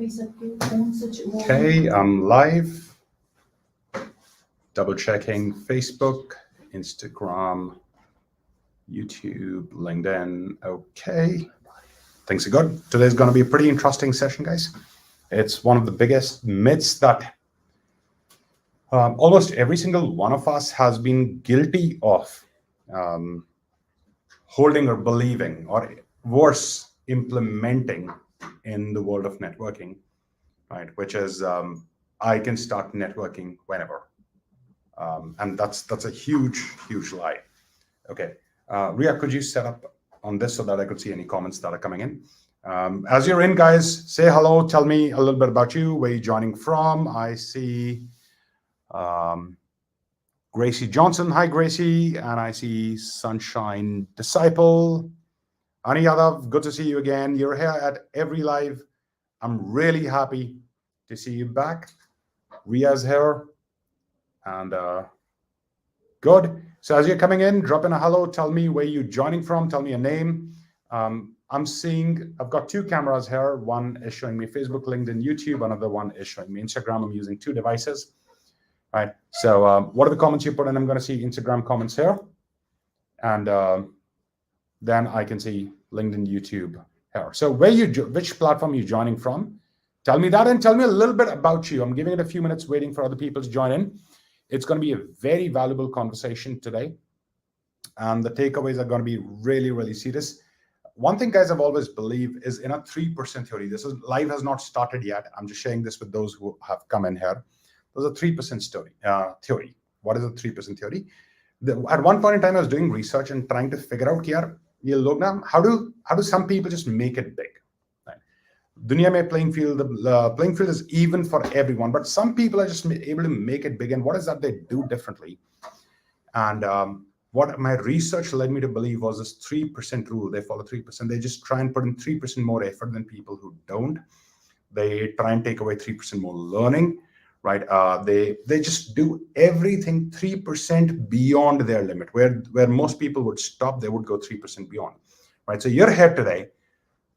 Okay, I'm live. Double checking Facebook, Instagram, YouTube, LinkedIn. Okay, things are good. Today's going to be a pretty interesting session, guys. It's one of the biggest myths that almost every single one of us has been guilty of holding or believing, or worse, implementing in the world of networking, right? Which is I can start networking whenever. And that's a huge lie. Okay, Ria, could you set up on this so that I could see any comments that are coming in? As you're in, guys, say hello. Tell me a little bit about you, where you're joining from. I see Gracie Johnson. Hi, Gracie. And I see Sunshine Disciple. Ani Yadav, good to see you again. You're here at every live. I'm really happy to see you back. Ria's here. And good. So as you're coming in, drop in a hello. Tell me where you're joining from. Tell me your name. I'm seeing, I've got two cameras here. One is showing me Facebook, LinkedIn, YouTube. Another one is showing me Instagram. I'm using two devices. All right. So what are the comments you put in? I'm going to see Instagram comments here. And then I can see LinkedIn, YouTube here. So which platform are you joining from? Tell me that, and tell me a little bit about you. I'm giving it a few minutes waiting for other people to join in. It's going to be a very valuable conversation today. And the takeaways are going to be really serious. One thing, guys, I've always believed is in a 3% theory. This is live has not started yet. I'm just sharing this with those who have come in here. There's a 3% theory. What is a 3% theory? At one point in time, I was doing research and trying to figure out here, how do some people just make it big? Dunia mein playing field, the playing field is even for everyone, but some people are just able to make it big. And what is that they do differently? And what my research led me to believe was this 3% rule. They follow 3%. They just try and put in 3% more effort than people who don't. They try and take away 3% more learning, right? They just do everything 3% beyond their limit. Where most people would stop, they would go 3% beyond, right? So you're here today.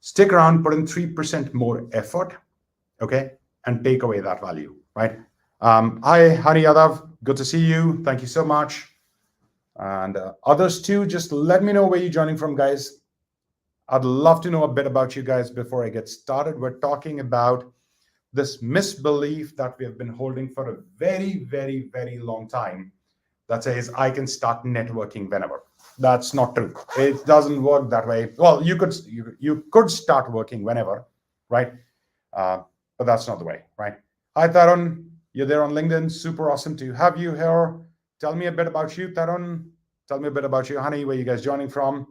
Stick around, put in 3% more effort, okay, and take away that value, right? Hi, Hani Yadav, good to see you. Thank you so much. And others too, just let me know where you're joining from, guys. I'd love to know a bit about you guys before I get started. We're talking about this misbelief that we have been holding for a very long time that says I can start networking whenever. That's not true. It doesn't work that way. Well, you could start working whenever, right? But that's not the way, right? Hi, Tarun. You're there on LinkedIn. Super awesome to have you here. Tell me a bit about you, Tarun. Tell me a bit about you, Honey. Where you guys joining from?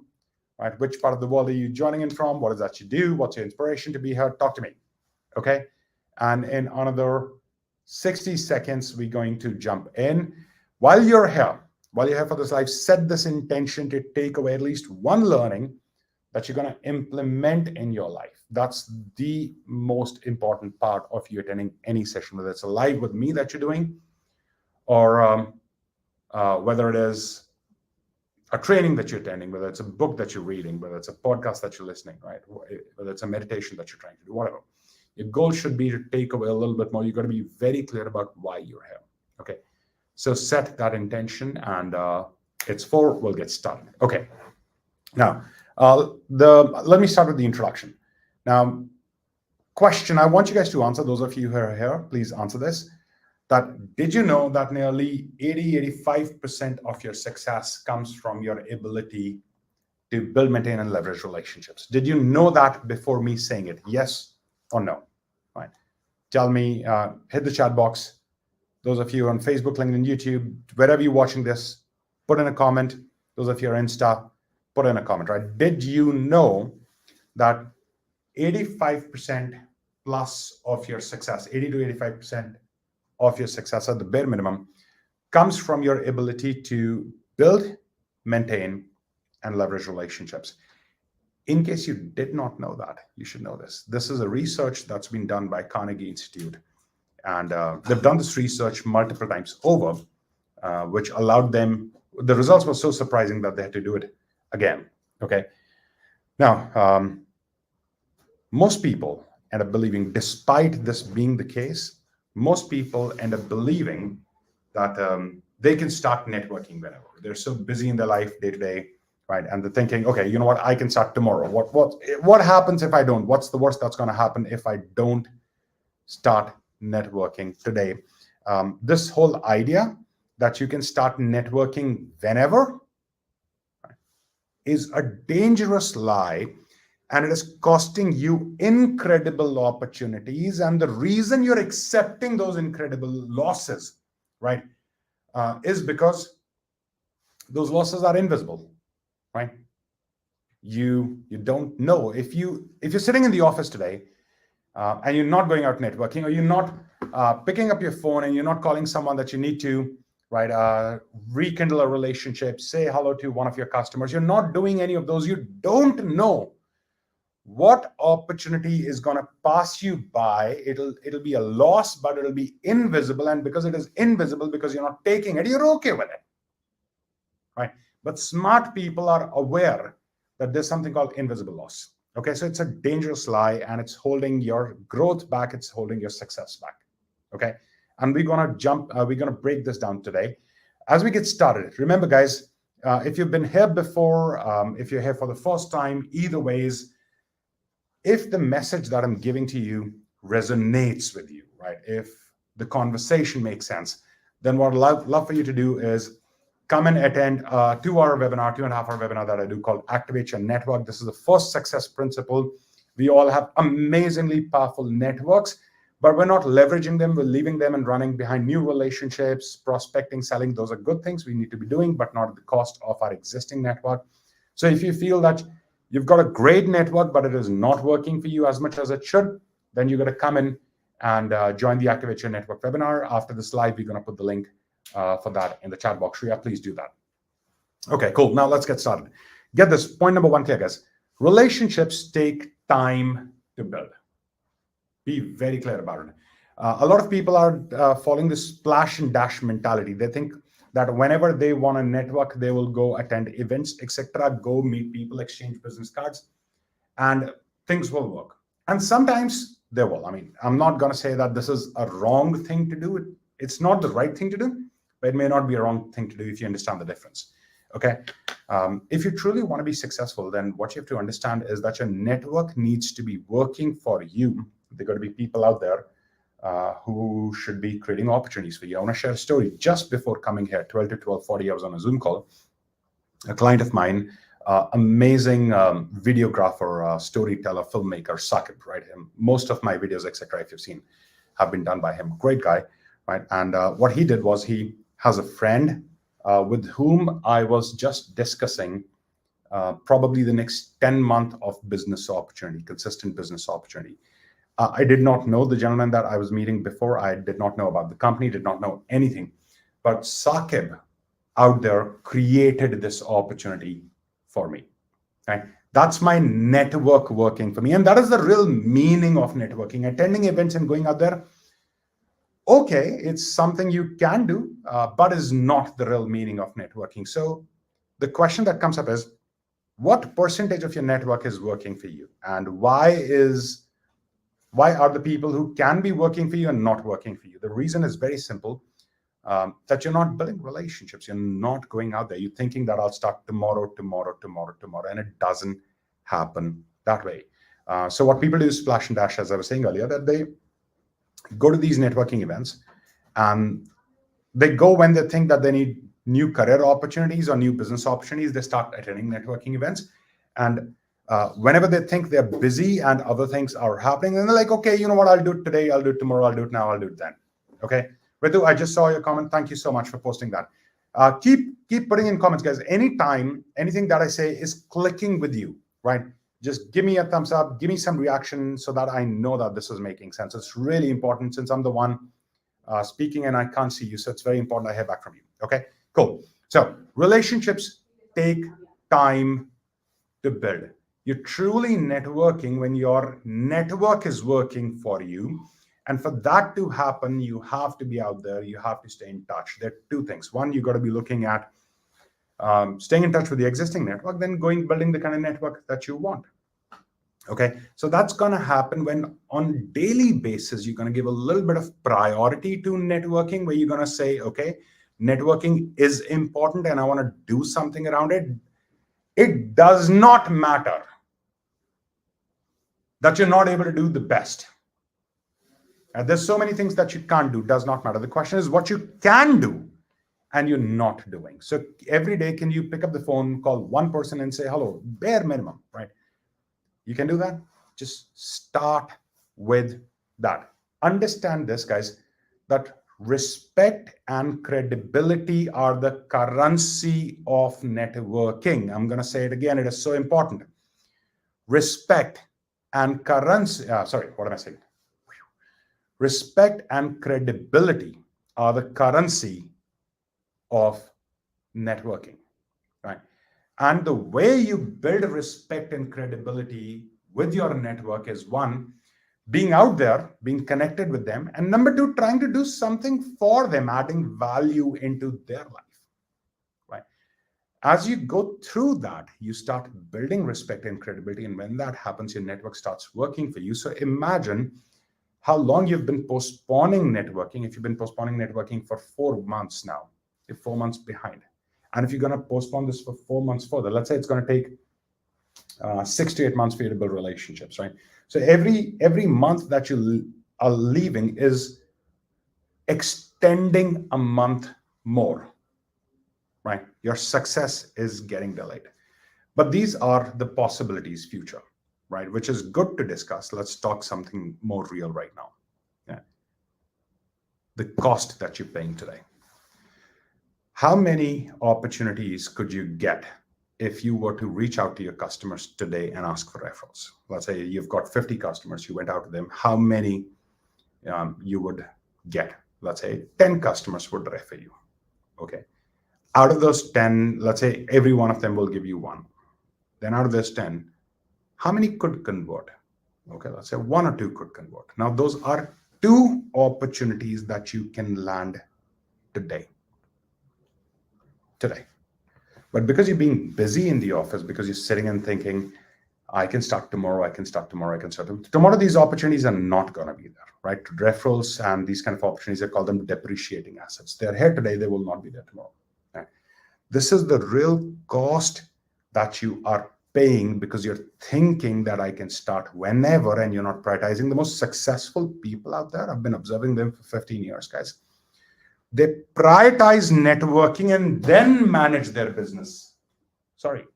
Right? Which part of the world are you joining in from? What is that you do? What's your inspiration to be here? Talk to me. Okay. And in another 60 seconds, we're going to jump in. While you're here for this live, set this intention to take away at least one learning that you're going to implement in your life. That's the most important part of you attending any session, whether it's a live with me that you're doing, or whether it is a training that you're attending, whether it's a book that you're reading, whether it's a podcast that you're listening, right? Whether it's a meditation that you're trying to do, whatever. Your goal should be to take away a little bit more. You've got to be very clear about why you're here. Okay. So set that intention, and it's 4. We'll get started. Okay. Now, let me start with the introduction. Now, question I want you guys to answer, those of you who are here, please answer this. That did you know that nearly 85% of your success comes from your ability to build, maintain, and leverage relationships? Did you know that before me saying it? Yes or no? Right. Tell me, hit the chat box. Those of you on Facebook, LinkedIn, YouTube, wherever you're watching this, put in a comment. Those of you on Insta, put in a comment, right? Did you know that 85% plus of your success, 80 to 85% of your success at the bare minimum, comes from your ability to build, maintain, and leverage relationships? In case you did not know that, you should know this. This is a research that's been done by Carnegie Institute. And they've done this research multiple times over, which allowed them, the results were so surprising that they had to do it again. Okay. Now, most people end up believing, despite this being the case, most people end up believing that they can start networking whenever. They're so busy in their life day to day, right? And they're thinking, okay, you know what? I can start tomorrow. What happens if I don't? What's the worst that's going to happen if I don't start networking today? This whole idea that you can start networking whenever, right, is a dangerous lie, and it is costing you incredible opportunities. And the reason you're accepting those incredible losses, right, is because those losses are invisible, right? You don't know. If you're sitting in the office today and you're not going out networking, or you're not picking up your phone and you're not calling someone that you need to, right, rekindle a relationship, say hello to one of your customers, you're not doing any of those, you don't know what opportunity is going to pass you by. It'll be a loss, but it'll be invisible. And because it is invisible, because you're not taking it, you're okay with it, right? But smart people are aware that there's something called invisible loss. Okay, so it's a dangerous lie, and it's holding your growth back. It's holding your success back. Okay, and we're gonna break this down today. As we get started, remember, guys, if you've been here before, if you're here for the first time, either ways, if the message that I'm giving to you resonates with you, right, if the conversation makes sense, then what I'd love for you to do is come and attend a 2-hour webinar, 2.5-hour webinar that I do called Activate Your Network. This is the first success principle. We all have amazingly powerful networks, but we're not leveraging them. We're leaving them and running behind new relationships, prospecting, selling. Those are good things we need to be doing, but not at the cost of our existing network. So if you feel that you've got a great network, but it is not working for you as much as it should, then you got to come in and join the Activate Your Network webinar. After this live, we're going to put the link for that in the chat box. Shreya, please do that. Okay, cool. Now let's get started. Get this. Point number 1 clear, guys. Relationships take time to build. Be very clear about it. A lot of people are following this splash and dash mentality. They think that whenever they want to network, they will go attend events, etc., go meet people, exchange business cards, and things will work. And sometimes they will. I mean, I'm not going to say that this is a wrong thing to do. It's not the right thing to do, but it may not be a wrong thing to do if you understand the difference. Okay. If you truly want to be successful, then what you have to understand is that your network needs to be working for you. There got to be people out there who should be creating opportunities for you. I want to share a story. Just before coming here, 12 to 12:40, I was on a Zoom call. A client of mine, amazing videographer, storyteller, filmmaker, Sakib, right? Most of my videos, etc., if you've seen, have been done by him. Great guy, right? And what he did was he has a friend with whom I was just discussing probably the next 10-month of business opportunity, consistent business opportunity. I did not know the gentleman that I was meeting before. I did not know about the company, did not know anything. But Sakib out there created this opportunity for me. Right? That's my network working for me. And that is the real meaning of networking. Attending events and going out there, okay, it's something you can do, but is not the real meaning of networking. So the question that comes up is, what percentage of your network is working for you? And why are the people who can be working for you and not working for you? The reason is very simple, that you're not building relationships. You're not going out there. You're thinking that I'll start tomorrow, and it doesn't happen that way. So what people do is splash and dash, as I was saying earlier, that they go to these networking events and they go when they think that they need new career opportunities or new business opportunities. They start attending networking events. And whenever they think they're busy and other things are happening, and they're like, okay, you know what, I'll do it today, I'll do it tomorrow, I'll do it now, I'll do it then. Okay, Ritu, I just saw your comment. Thank you so much for posting that. Keep putting in comments, guys. Anytime anything that I say is clicking with you, right, just give me a thumbs up, give me some reaction so that I know that this is making sense. It's really important, since I'm the one speaking and I can't see you, so it's very important I hear back from you. Okay, cool. So relationships take time to build. You're truly networking when your network is working for you. And for that to happen, you have to be out there. You have to stay in touch. There are two things. One, you got to be looking at staying in touch with the existing network, then building the kind of network that you want. Okay, so that's going to happen when on daily basis you're going to give a little bit of priority to networking, where you're going to say, okay, networking is important and I want to do something around it. It does not matter that you're not able to do the best. There's so many things that you can't do, does not matter. The question is what you can do and you're not doing. So every day, can you pick up the phone, call one person and say hello, bare minimum, right? You can do that. Just start with that. Understand this, guys, that respect and credibility are the currency of networking. I'm going to say it again. It is so important. Respect and currency. Sorry, what am I saying? Respect and credibility are the currency of networking, right? And the way you build respect and credibility with your network is one, being out there, being connected with them, and number two, trying to do something for them, adding value into their life, right? As you go through that, you start building respect and credibility, and when that happens, your network starts working for you. So imagine how long you've been postponing networking. If you've been postponing networking for 4 months now, you're 4 months behind. And if you're going to postpone this for 4 months further, let's say it's going to take 6 to 8 months for you to build relationships, right? So every month that you are leaving is extending a month more, right? Your success is getting delayed. But these are the possibilities future, right? Which is good to discuss. Let's talk something more real right now. Yeah. The cost that you're paying today. How many opportunities could you get if you were to reach out to your customers today and ask for referrals? Let's say you've got 50 customers, you went out to them. How many you would get? Let's say 10 customers would refer you. Okay. Out of those 10, let's say every one of them will give you one. Then out of those 10, how many could convert? Okay, let's say one or two could convert. Now, those are two opportunities that you can land today. But because you're being busy in the office, because you're sitting and thinking, I can start tomorrow, I can start tomorrow, I can start tomorrow, these opportunities are not going to be there, right? Referrals and these kind of opportunities, I call them depreciating assets. They're here today, they will not be there tomorrow. Right? This is the real cost that you are paying because you're thinking that I can start whenever, and you're not prioritizing. The most successful people out there, I've been observing them for 15 years, guys. They prioritize networking and then manage their business. Sorry.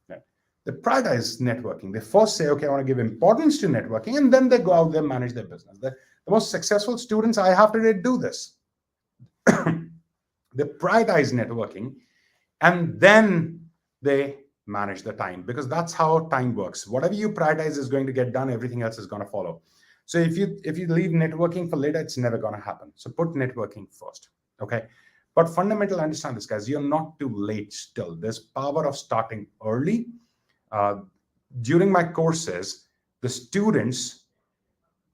They prioritize networking. They first say, okay, I want to give importance to networking, and then they go out there and manage their business. The most successful students I have today do this. They prioritize networking and then they manage the time, because that's how time works. Whatever you prioritize is going to get done. Everything else is going to follow. So if you leave networking for later, it's never going to happen. So put networking first. Okay. But fundamental, understand this, guys. You're not too late still. There's power of starting early. During my courses, the students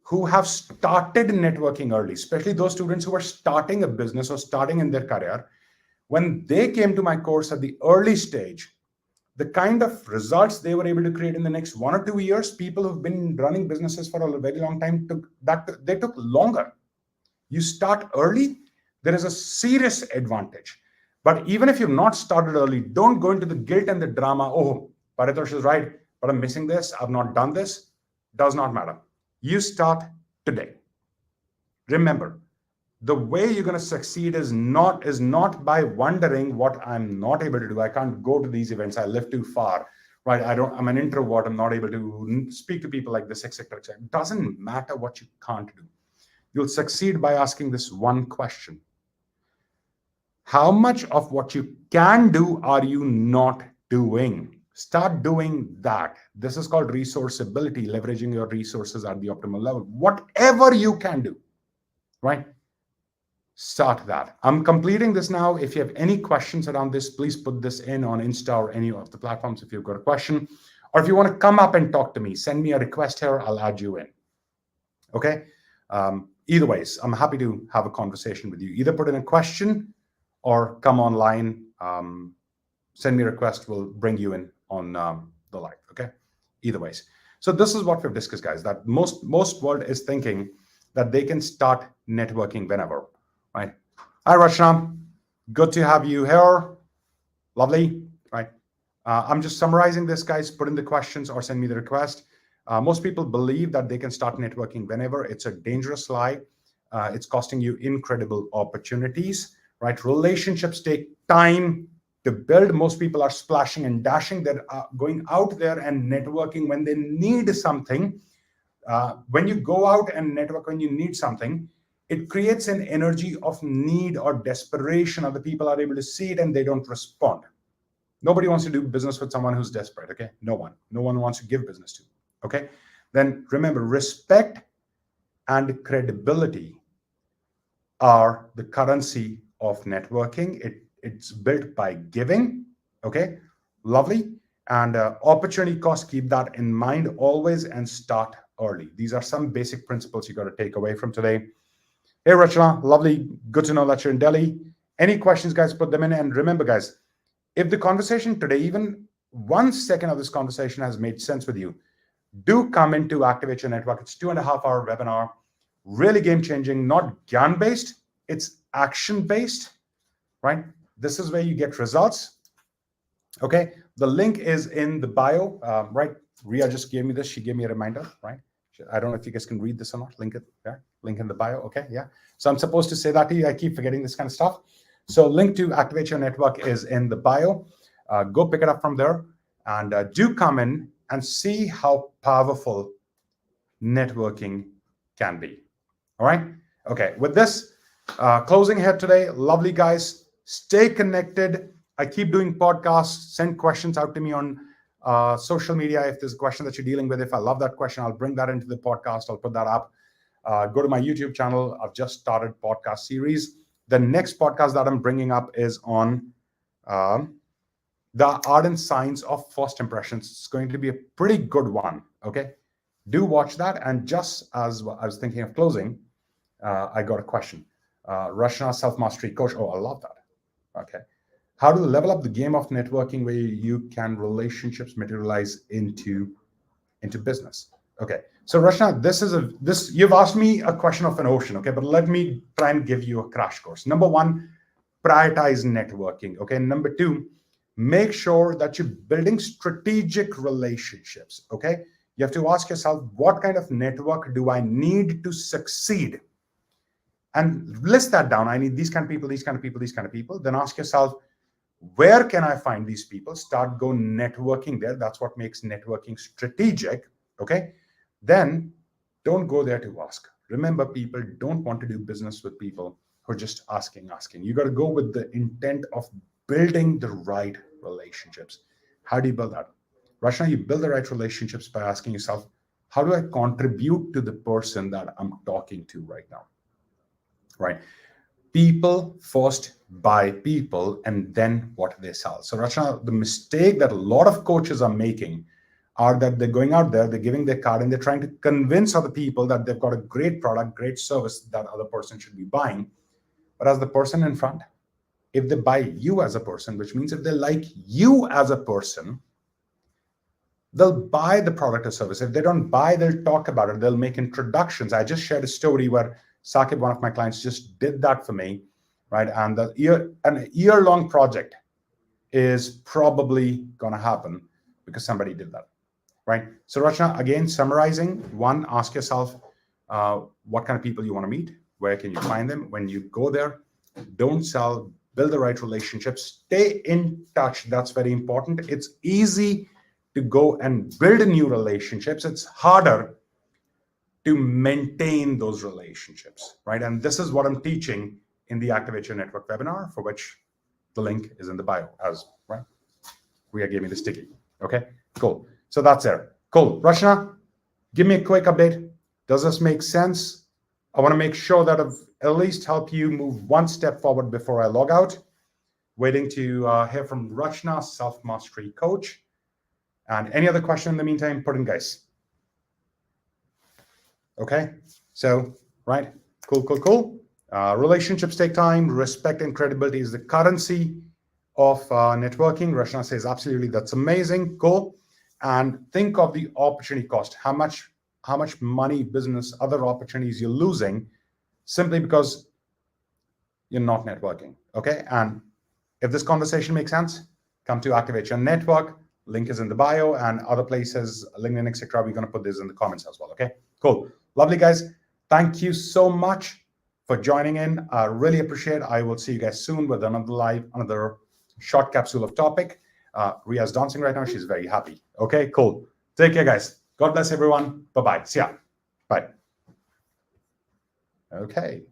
who have started networking early, especially those students who are starting a business or starting in their career, when they came to my course at the early stage, the kind of results they were able to create in the next 1 or 2 years, people who've been running businesses for a very long time they took longer. You start early, there is a serious advantage. But even if you've not started early, don't go into the guilt and the drama. Oh, Paritosh is right, but I'm missing this. I've not done this. Does not matter. You start today. Remember, the way you're going to succeed is not by wondering what I'm not able to do. I can't go to these events. I live too far, right? I'm an introvert. I'm not able to speak to people like this, etc., etc. It doesn't matter what you can't do. You'll succeed by asking this one question. How much of what you can do are you not doing? Start doing that. This is called resourceability, leveraging your resources at the optimal level. Whatever you can do, right? Start that. I'm completing this now. If you have any questions around this, please put this in on Insta or any of the platforms if you've got a question. Or if you want to come up and talk to me, send me a request here. I'll add you in. Okay? Either ways, I'm happy to have a conversation with you. Either put in a question or come online. Send me a request. We'll bring you in on the live. Okay? Either ways. So this is what we've discussed, guys, that most world is thinking that they can start networking whenever, right? Hi, Rachna. Good to have you here. Lovely, right? I'm just summarizing this, guys. Put in the questions or send me the request. Most people believe that they can start networking whenever. It's a dangerous lie. It's costing you incredible opportunities, right? Relationships take time to build. Most people are splashing and dashing. They're going out there and networking when they need something. When you go out and network when you need something, it creates an energy of need or desperation. Other people are able to see it and they don't respond. Nobody wants to do business with someone who's desperate, okay? No one wants to give business to, okay? Then remember, respect and credibility are the currency of networking. It's built by giving, okay? Lovely. And opportunity cost, keep that in mind always and start early. These are some basic principles you got to take away from today. Hey, Rachna, lovely. Good to know that you're in Delhi. Any questions, guys, put them in. And remember, guys, if the conversation today, even 1 second of this conversation has made sense with you, do come into Activate Your Network. It's 2.5-hour webinar, really game-changing, not Gyan-based, it's action-based, right? This is where you get results, okay? The link is in the bio, right? Ria just gave me this. She gave me a reminder, right? I don't know if you guys can read this or not. Link it there. Link in the bio, okay? Yeah. So I'm supposed to say that to you. I keep forgetting this kind of stuff. So link to Activate Your Network is in the bio. Go pick it up from there and do come in and see how powerful networking can be. All right. Okay. With this, closing here today. Lovely, guys. Stay connected. I keep doing podcasts. Send questions out to me on social media. If there's a question that you're dealing with, if I love that question, I'll bring that into the podcast. I'll put that up. Go to my YouTube channel. I've just started podcast series. The next podcast that I'm bringing up is on the art and science of first impressions. It's going to be a pretty good one. Okay. Do watch that. And just as I was thinking of closing, I got a question. Rachna, self-mastery coach. Oh, I love that. Okay. How to level up the game of networking where you can relationships materialize into business. Okay. So Rachna, you've asked me a question of an ocean. Okay. But let me try and give you a crash course. Number one, prioritize networking. Okay. Number two, make sure that you're building strategic relationships. Okay. You have to ask yourself, what kind of network do I need to succeed? And list that down. I need these kind of people, these kind of people, these kind of people. Then ask yourself, where can I find these people? Start go networking there. That's what makes networking strategic. Okay. Then don't go there to ask. Remember, people don't want to do business with people who are just asking. You got to go with the intent of building the right relationships. How do you build that? Rachna, you build the right relationships by asking yourself, how do I contribute to the person that I'm talking to right now? Right? People first buy people and then what they sell. So Rachna, the mistake that a lot of coaches are making are that they're going out there, they're giving their card and they're trying to convince other people that they've got a great product, great service that other person should be buying. But as the person in front, if they buy you as a person, which means if they like you as a person, they'll buy the product or service. If they don't buy, they'll talk about it. They'll make introductions. I just shared a story where Sakib, one of my clients, just did that for me, right? And an year-long project is probably going to happen because somebody did that, right? So Rachna, again, summarizing, one, ask yourself what kind of people you want to meet. Where can you find them? When you go there, don't sell, build the right relationships, stay in touch. That's very important. It's easy to go and build new relationships. It's harder to maintain those relationships, right? And this is what I'm teaching in the Activate Your Network webinar, for which the link is in the bio, as right. Ria gave me the sticky. Okay, cool. So that's there. Cool. Rachna, give me a quick update. Does this make sense? I want to make sure that I've at least helped you move one step forward before I log out. Waiting to hear from Rachna, self-mastery coach. And any other question in the meantime, put in, guys. Okay, so, right, cool. Relationships take time. Respect and credibility is the currency of networking. Rachna says, absolutely, that's amazing, cool. and think of the opportunity cost, how much money, business, other opportunities you're losing simply because you're not networking. Okay. And if this conversation makes sense, come to Activate Your Network. Link is in the bio, and other places, LinkedIn, etc. We're going to put this in the comments as well. Okay, cool. Lovely, guys. Thank you so much for joining in. I really appreciate it. I will see you guys soon with another short capsule of topic. Ria's dancing right now. She's very happy. Okay, cool. Take care, guys. God bless everyone. Bye-bye. See ya. Bye. Okay.